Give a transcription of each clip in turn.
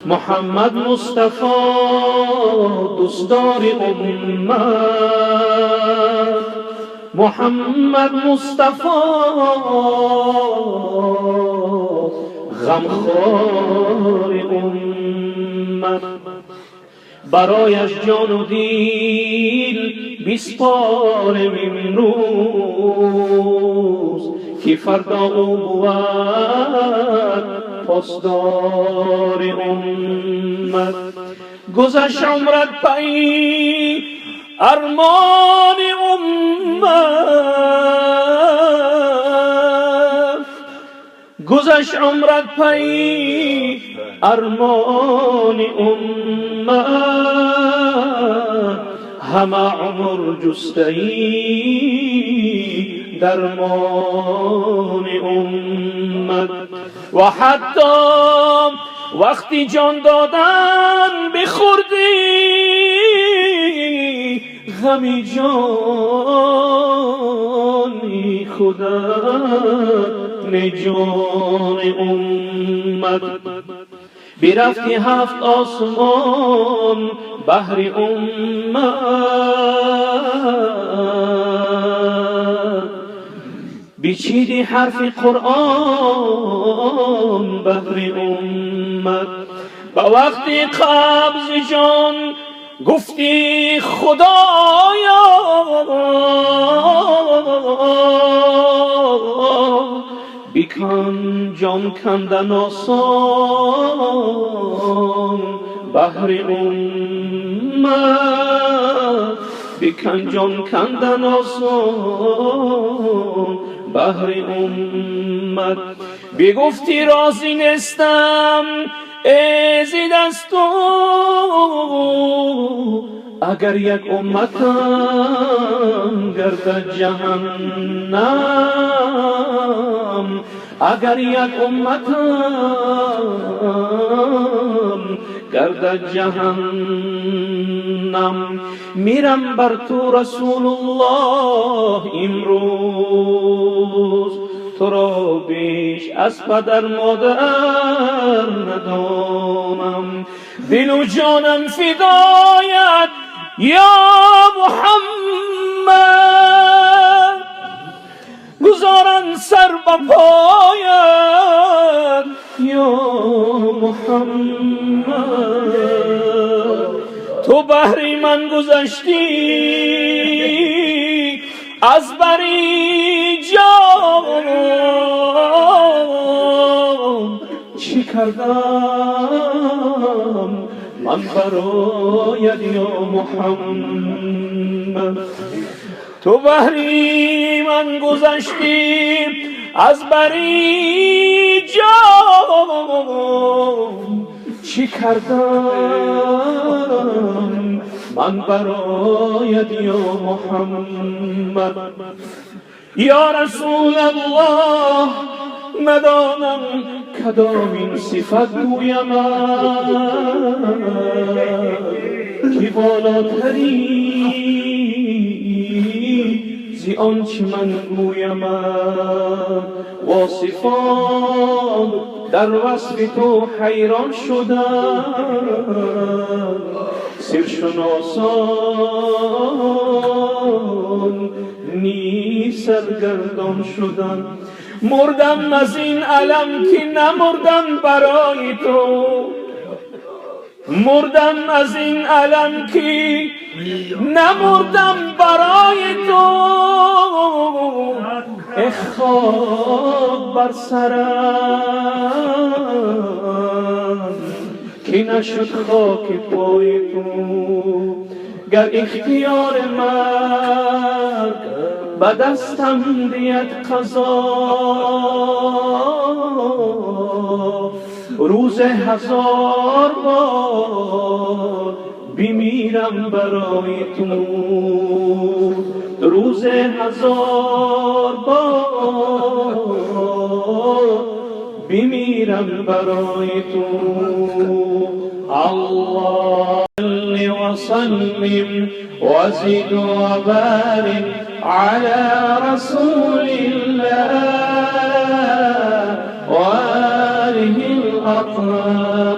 محمد مصطفی دوستدار امت، محمد مصطفی غمخوار امت، برایش جان و دل بسپارم امروز که فردا او بود پاسدار امت. گذشت عمرت پی ارمان امت، گذشت عمرت پی ارمان امت، همه عمر جسته‌ای درمان امت. و حتی وقتی جان دادن بخوردی غمی جانی خودت جان امت. برفتی هفت آسمان بحر امت، بچیدی حرف قرآن بحر امت. با وقتی قبض جان گفتی خدایا بکن جان کندن آسان بحر امت، بکن جان کندن آسان بحر امت. بگفتی راضی نیستم ای دست تو اگر یک امتم گردد جهنم، اگر یک امتم گردد جهنم. میرم بر تو رسول الله امروز، تو را بیش از پدر مادر ندانم، دل و جانم فدایت یا محمد، گذارن سر به پایت یا محمد. تو بحری من گذشتی از بری جان، چی کردم من برایت یا محمد. تو بحری من گذشتی از بری جان، چی کردم من برایت یا محمد. یا رسول الله ندانم کدامین صفت گویم که بالاتری زی آنچه من گویم. واصفان در وصف تو حیران شدم، سرشناسان نیز سرگردان شدن. مردم از این علم که نمردم برای تو، مردم از این علم که نمردم برای تو. خاک بر سرم که نشد خاک پای تو. گر اختیار مرگ به دستم دید قضا، روز 1000 بار بمیرم برای تو، روز 1000 بار بمیرم برای تو. الله وسلم وزد وبارك على رسول الله وآله الأطهار.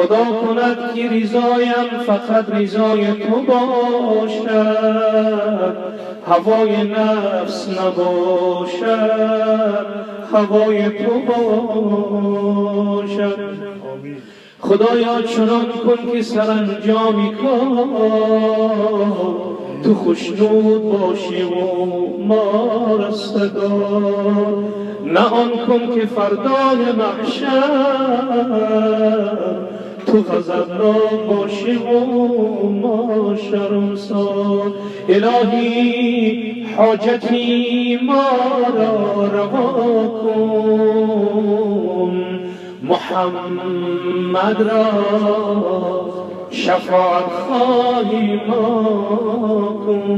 خدا کند که رضایم فقط رضای تو باشد، هوای نفس نباشد، هوای تو باشد. خدایا چنان کن که سرانجام کار تو خوشنود باشی و ما رستگار، نه آن کن که فردای محشر تو غضبناک باشی و ما شرمسار. الهی حاجتی ما را روا کن، محمد را شفاعت خواهی ما کن.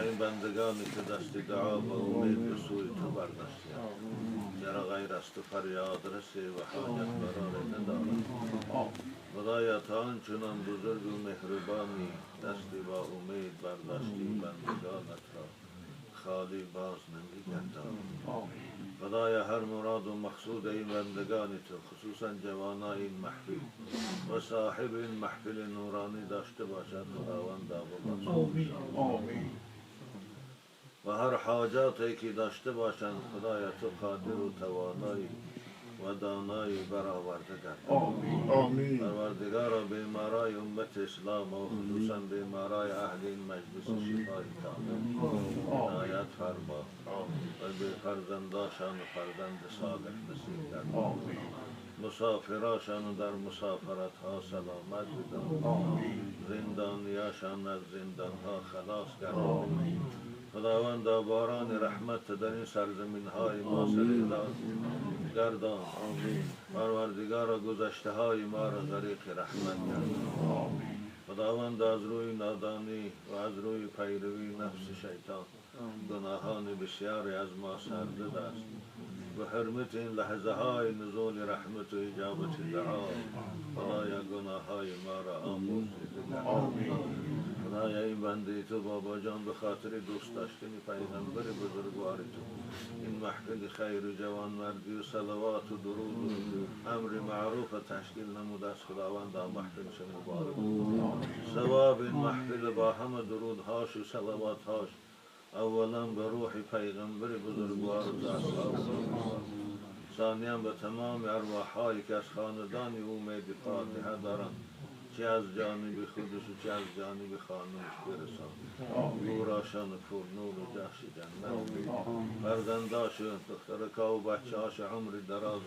این بندگانی که دست دعا و امید به سوی تو برداشتند، چرا غیر از تو فریاد رسی و حاجت قرار ندارد. خدایا تا آنچنان بزرگ و مهربانی دستی با امید برداشتی بندگانت را خالی باز نمیگردانی. خدایا هر مراد و مقصود این بندگان تو، خصوصا جوانای این محفل و صاحب این محفل نورانی داشته باشد خداوندا و آمین. و هر حاجاتی که داشته باشند خدایا تو قادر و توانایی و دانایی برآورده گردان. آمین. پروردگارا بیمارای امت اسلام و خصوصا بیمارای اهل این مجلس شفای کامل عنایت فرما و به فرزنداشان و فرزند صالح نصیب گردان. مسافراشان در مسافرت ها سلامت بدان، زندانیاشان از زندان ها خلاص گردان. خداوندا باران رحمت در این سرزمین های ما سریدان گردان. پروردگارا گذشته های ما را غریق رحمت گردان. خداوند از روی نادانی و از روی پیروی نفس شیطان گناهان بسیاری از ما سرزده است. به حرمت این لحظه های نزول رحمت و اجابت دعا خدایا گناه های ما را آمرز گردان. خدایا این بنده تو بابا جان به خاطر دوست داشتن پیغمبر بزرگوار تو این محفل خیر و جوان مردی و صلوات و درود و امر معروف تشکیل نموده است. خداوند محفل شما مبارک، ثواب این محفل با همه درودهاش و صلواتهاش اولا به روح پیغمبر بزرگوار و اصحاب، ثانیا به تمام ارواحهایی که از خاندان امید فاتحه دارند، چه از جانب خودش و چه از جانب خانمش برسان. نوراشان پرنور و جهش جنت، فرزنداش دخترکا و بچهاش عمر دراز،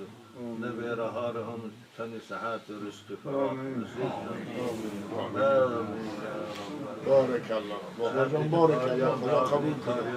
نبیره ها را هم تن صحت و رزق فراخ نصیب کن. بارک الله. بابا جان بارک الله. خدا قبول کنه.